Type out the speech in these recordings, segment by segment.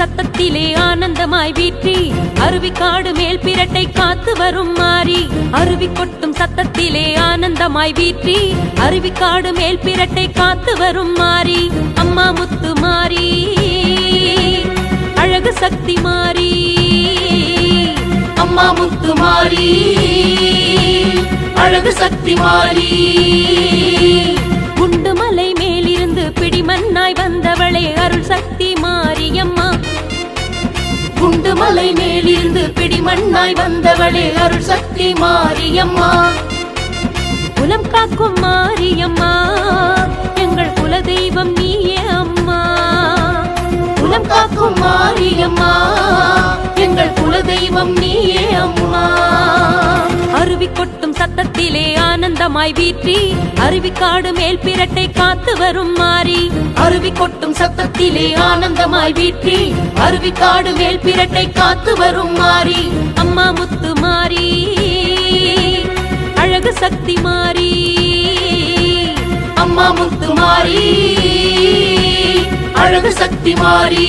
சத்தத்திலே ஆனந்தமாய் வீற்றி அருவிக்காடு மேல் பிரட்டை காத்து வரும் மாறி. அருவி கொட்டும் சத்தத்திலே ஆனந்தமாய் வீற்றி அருவிக்காடு மேல் பிரட்டை காத்து வரும் மாறி. அம்மா முத்து மாறி அழகு சக்தி மாறி. அம்மா முத்து மாறி அழகு சக்தி மாறி. குண்டுமலை மேலிருந்து பிடிமண்ணாய் வந்தவளே அருள் சக்தி மாரியம்மா. குண்டுமலை மேலிருந்து பிடிமண்ணாய் வந்தவளே அருள் சக்தி மாரியம்மா. குலம் காக்கும் மாரியம்மா எங்கள் குலதெய்வம் நீயே அம்மா. குலம் காக்கும் மாரியம்மா எங்கள் குலதெய்வம் நீயே அம்மா. அருவி கொட்டும் சத்தத்திலே ஆனந்தமாய் வீற்றி அருவிக்காடு மேல் பிரட்டை காத்து வரும் மாறி. அருவி கொட்டும் சத்தத்திலே ஆனந்தமாய் வீற்றி அருவிக்காடு மேல் பிரட்டை காத்து வரும் மாறி. அம்மா முத்து மாறி அழகு சக்தி மாறி. அம்மா முத்து மாறி அழகு சக்தி மாறி.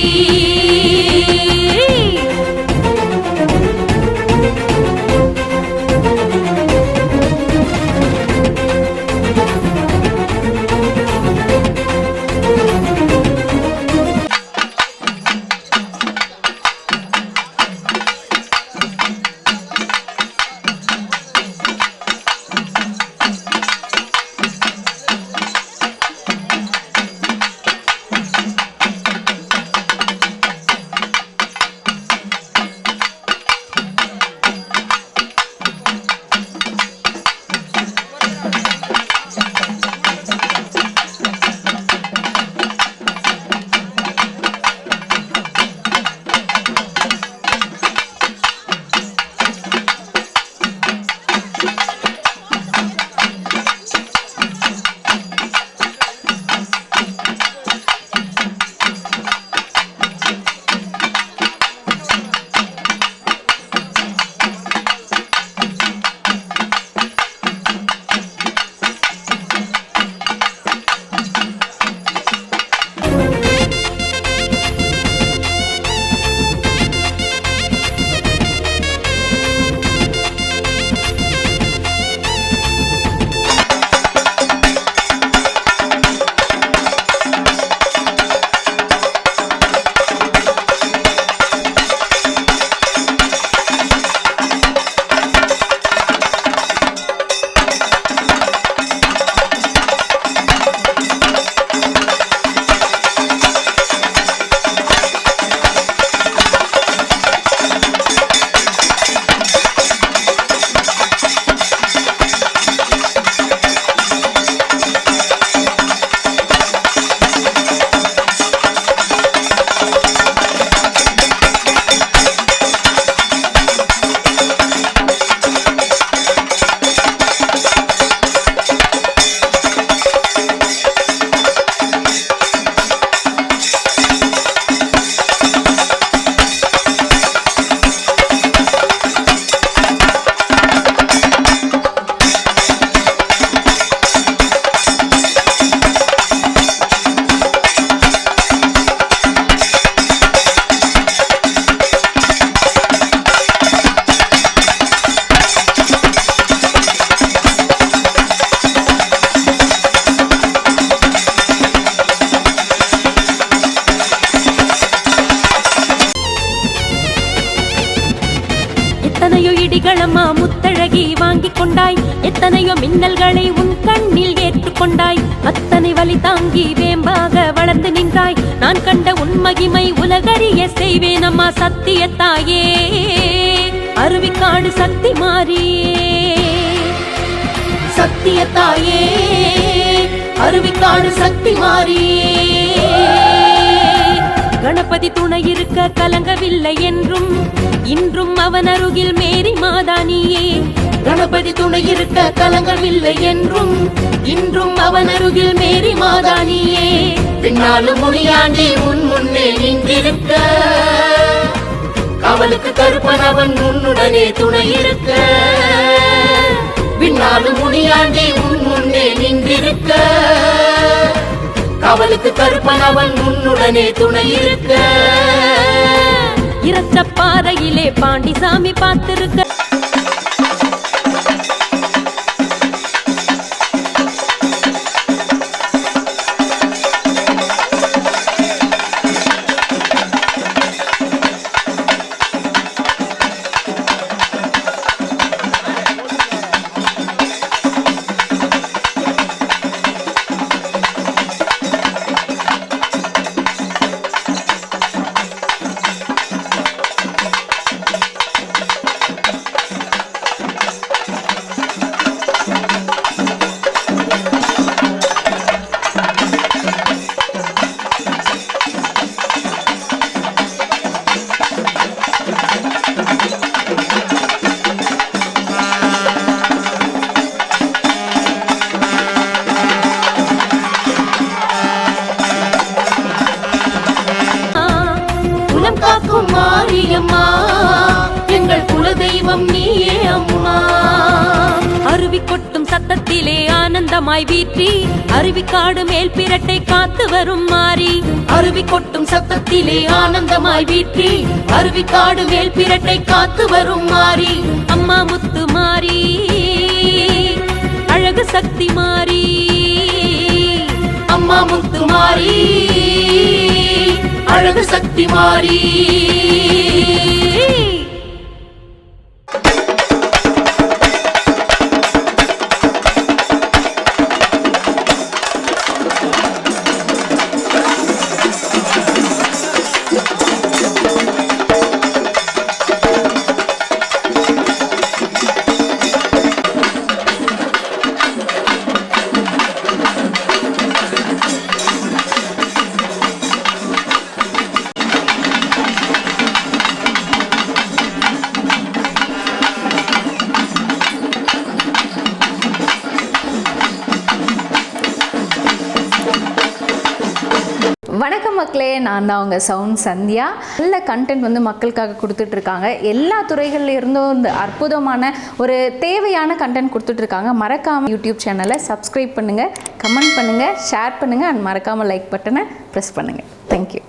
இடிகளம்மா முத்தழகி வாங்கிக் கொண்டாய். எத்தனையோ மின்னல்களை உன் கண்ணில் ஏற்றுக்கொண்டாய். அத்தனை வலி தாங்கி வேம்பாக வளர்ந்து நின்றாய். நான் கண்ட உன் மகிமை உலகறிய செய்வேன் அம்மா சத்தியத்தாயே. அருவிக்காடு சக்தி மாறியே சத்தியத்தாயே. அருவிக்காடு சக்தி மாறியே. கணபதி துணை இருக்க கலங்கவில்லை என்றும் இன்றும் அவன் அருகில் மேரி மாதானியே. கணபதி துணை இருக்க கலங்கவில்லை என்றும் இன்றும் அவன் அருகில் மேரி மாதானியே. பின்னாலும் முனியாண்டி உன் முன்னே நின்றிருக்க அவளுக்கு கருப்பனவன் உன்னுடனே துணை இருக்க. பின்னாலும் முனியாண்டி உன் முன்னே நின்றிருக்க காவலுக்கு கருப்பன் அவன் உன்னுடனே துணை இருக்க. இரத்த பாறையிலே பாண்டிசாமி பார்த்திருக்க. காக்கும் மாரியம்மா எங்கள் குலதெய்வம் நீயே அம்மா. அருவி கொட்டும் சத்தத்திலே ஆனந்தமாய் வீற்றி அருவிக்காடு மேல் பிரட்டை காத்து வரும் மாறி. அருவி கொட்டும் சத்தத்திலே ஆனந்தமாய் வீற்றி அருவிக்காடு மேல் பிரட்டை காத்து வரும் மாறி. அம்மா முத்து மாறி அழகு சக்தி மாறி. அம்மா முத்து மாறி அழகு சக்தி மாறி. வணக்கம் மக்களே, நான் தான் உங்கள் சவுண்ட் சந்தியா. நல்ல கண்டென்ட் வந்து மக்களுக்காக கொடுத்துட்ருக்காங்க. எல்லா துறைகள்ல இருந்தும் இந்த அற்புதமான ஒரு தேவையான கண்டென்ட் கொடுத்துட்ருக்காங்க. மறக்காமல் யூடியூப் சேனலை சப்ஸ்கிரைப் பண்ணுங்கள், கமெண்ட் பண்ணுங்கள், ஷேர் பண்ணுங்கள் அண்ட் மறக்காமல் லைக் பட்டனை ப்ரெஸ் பண்ணுங்கள். தேங்க்யூ.